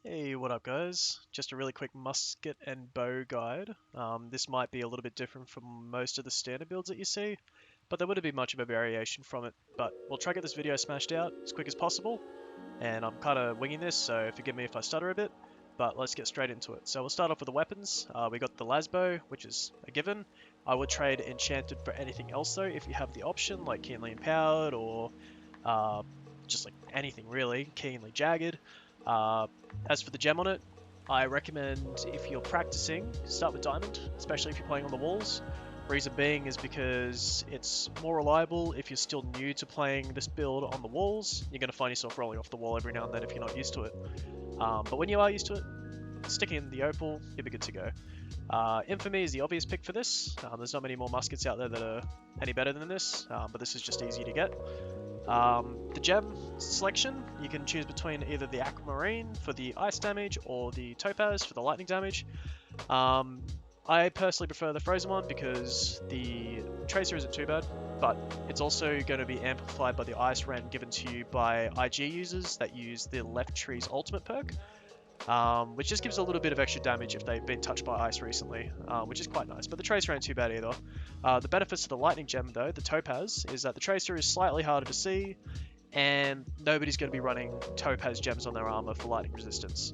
Hey, what up guys? Just a really quick musket and bow guide. This might be a little bit different from most of the standard builds that you see, but there wouldn't be much of a variation from it. But we'll try to get this video smashed out as quick as possible, and I'm kind of winging this, so forgive me if I stutter a bit, but let's get straight into it. So we'll start off with the weapons. We got the lasbow, which is a given. I would trade enchanted for anything else though, if you have the option, like keenly empowered or uh, just like anything really, keenly jagged. Uh, as for the gem on it, I recommend if you're practicing, start with diamond, especially if you're playing on the walls. Reason being is because it's more reliable if you're still new to playing this build on the walls. You're going to find yourself rolling off the wall every now and then if you're not used to it. But when you are used to it, sticking in the opal, you'll be good to go. Infamy is the obvious pick for this. There's not many more muskets out there that are any better than this, but this is just easy to get. The gem selection, you can choose between either the aquamarine for the ice damage or the topaz for the lightning damage. I personally prefer the frozen one because the tracer isn't too bad, but it's also going to be amplified by the ice ram given to you by IG users that use the left tree's ultimate perk. Which just gives a little bit of extra damage if they've been touched by ice recently, which is quite nice, but the tracer ain't too bad either. The benefits of the lightning gem though, the topaz, is that the tracer is slightly harder to see, and nobody's going to be running topaz gems on their armor for lightning resistance.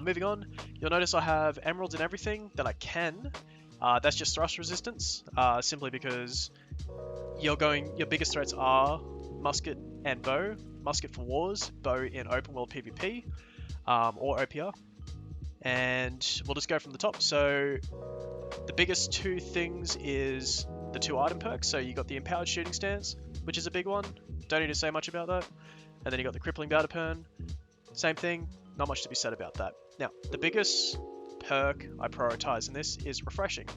Moving on, you'll notice I have emeralds and everything that I can. That's just thrust resistance, simply because your biggest threats are musket and bow. Musket for wars, bow in open world PvP. Or OPR, and we'll just go from the top. So the biggest two things is the two item perks. So you got the empowered shooting stance, which is a big one, don't need to say much about that, and then you got the crippling bow turn, same thing, not much to be said about that. Now the biggest perk I prioritize in this is refreshing.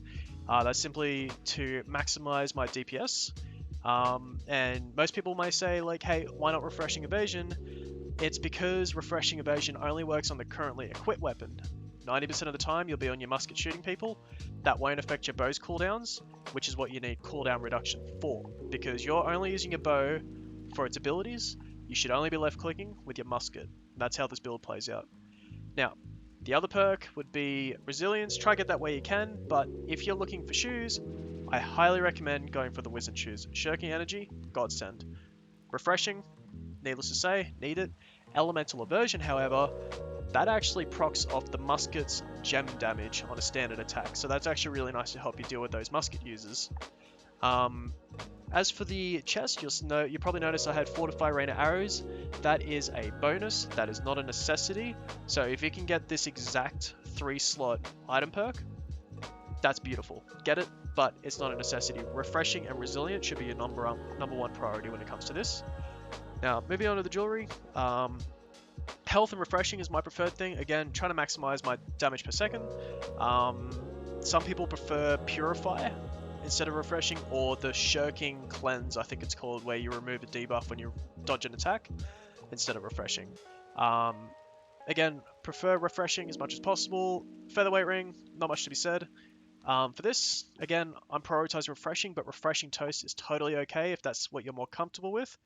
That's simply to maximize my DPS, and most people may say like, hey, why not refreshing evasion? It's because refreshing evasion only works on the currently equipped weapon. 90% of the time you'll be on your musket shooting people. That won't affect your bow's cooldowns, which is what you need cooldown reduction for. Because you're only using your bow for its abilities, you should only be left clicking with your musket. That's how this build plays out. Now, the other perk would be resilience. Try get that where you can, but if you're looking for shoes, I highly recommend going for the wizard shoes. Shirking energy, godsend. Refreshing, needless to say, need it. Elemental aversion, however, that actually procs off the musket's gem damage on a standard attack, so that's actually really nice to help you deal with those musket users. As for the chest, you probably noticed I had Fortify Rain arrows. That is a bonus, that is not a necessity, so if you can get this exact 3-slot item perk, that's beautiful. Get it, but it's not a necessity. Refreshing and resilient should be your number one priority when it comes to this. Now, moving on to the jewelry, health and refreshing is my preferred thing. Again, trying to maximize my damage per second. Some people prefer purify instead of refreshing, or the shirking cleanse, I think it's called, where you remove a debuff when you dodge an attack instead of refreshing. Again, prefer refreshing as much as possible. Featherweight ring, not much to be said. For this, again, I'm prioritizing refreshing, but refreshing toast is totally okay if that's what you're more comfortable with.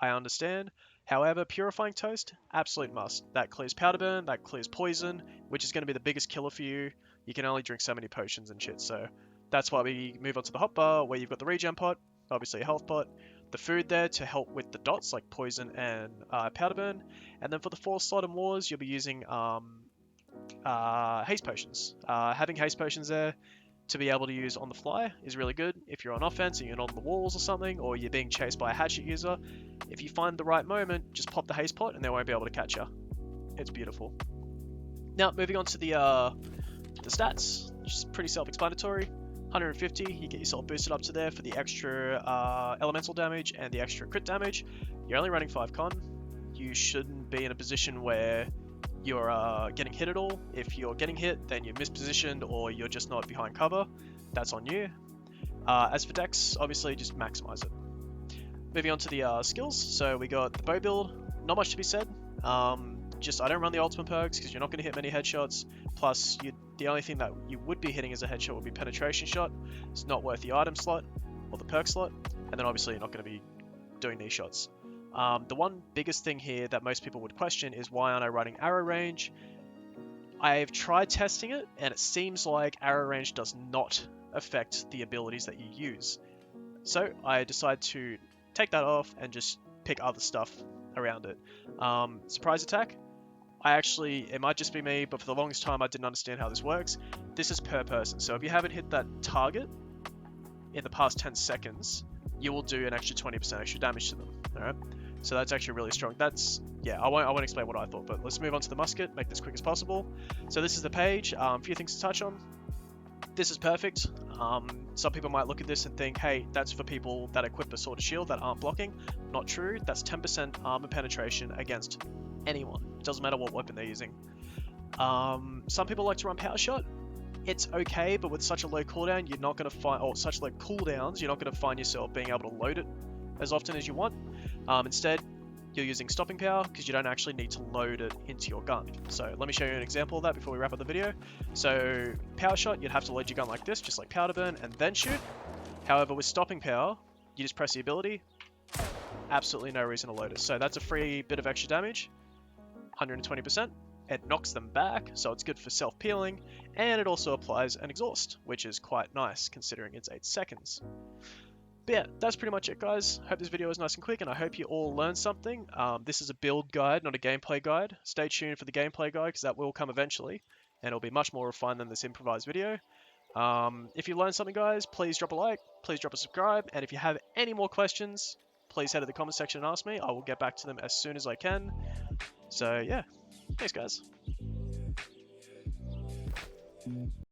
I understand. However, purifying toast, absolute must. That clears powder burn, that clears poison, which is going to be the biggest killer for you. You can only drink so many potions and shit, so that's why we move on to the hotbar, where you've got the regen pot, obviously a health pot, the food there to help with the dots like poison and powder burn, and then for the 4-slot and wars, you'll be using haste potions. Having haste potions there to be able to use on the fly is really good if you're on offense and you're not on the walls or something, or you're being chased by a hatchet user. If you find the right moment, just pop the haste pot and they won't be able to catch you. It's beautiful. Now, moving on to the stats, which is pretty self-explanatory. 150, you get yourself boosted up to there for the extra elemental damage and the extra crit damage. You're only running 5 con. You shouldn't be in a position where you're getting hit at all. If you're getting hit, then you're mispositioned or you're just not behind cover. That's on you. As for dex, obviously just maximize it. Moving on to the skills, so we got the bow build, not much to be said. I don't run the ultimate perks because you're not going to hit many headshots, plus the only thing that you would be hitting as a headshot would be penetration shot. It's not worth the item slot or the perk slot, and then obviously you're not going to be doing these shots. The one biggest thing here that most people would question is why aren't I running arrow range? I've tried testing it, and it seems like arrow range does not affect the abilities that you use. So I decided to take that off and just pick other stuff around it. Surprise attack. It might just be me, but for the longest time I didn't understand how this works. This is per person, so if you haven't hit that target in the past 10 seconds, you will do an extra 20% extra damage to them. Alright, so that's actually really strong. I won't explain what I thought, but let's move on to the musket, make this quick as possible. So this is the page, a few things to touch on. This is perfect. Some people might look at this and think, hey, that's for people that equip a sword of shield that aren't blocking. Not true. That's 10% armor penetration against anyone. It doesn't matter what weapon they're using. Some people like to run power shot. It's okay, but with such a low cooldown, you're not going to find, or such low cooldowns, you're not going to find yourself being able to load it as often as you want. Instead, you're using stopping power because you don't actually need to load it into your gun. So let me show you an example of that before we wrap up the video. So power shot, you'd have to load your gun like this, just like powder burn, and then shoot. However, with stopping power, you just press the ability. Absolutely no reason to load it. So that's a free bit of extra damage, 120%. It knocks them back, so it's good for self-peeling, and it also applies an exhaust, which is quite nice considering it's 8 seconds. But yeah, that's pretty much it, guys. Hope this video was nice and quick, and I hope you all learned something. This is a build guide, not a gameplay guide. Stay tuned for the gameplay guide, because that will come eventually, and it'll be much more refined than this improvised video. If you learned something, guys, please drop a like, please drop a subscribe, and if you have any more questions, please head to the comment section and ask me. I will get back to them as soon as I can. So yeah, thanks, guys.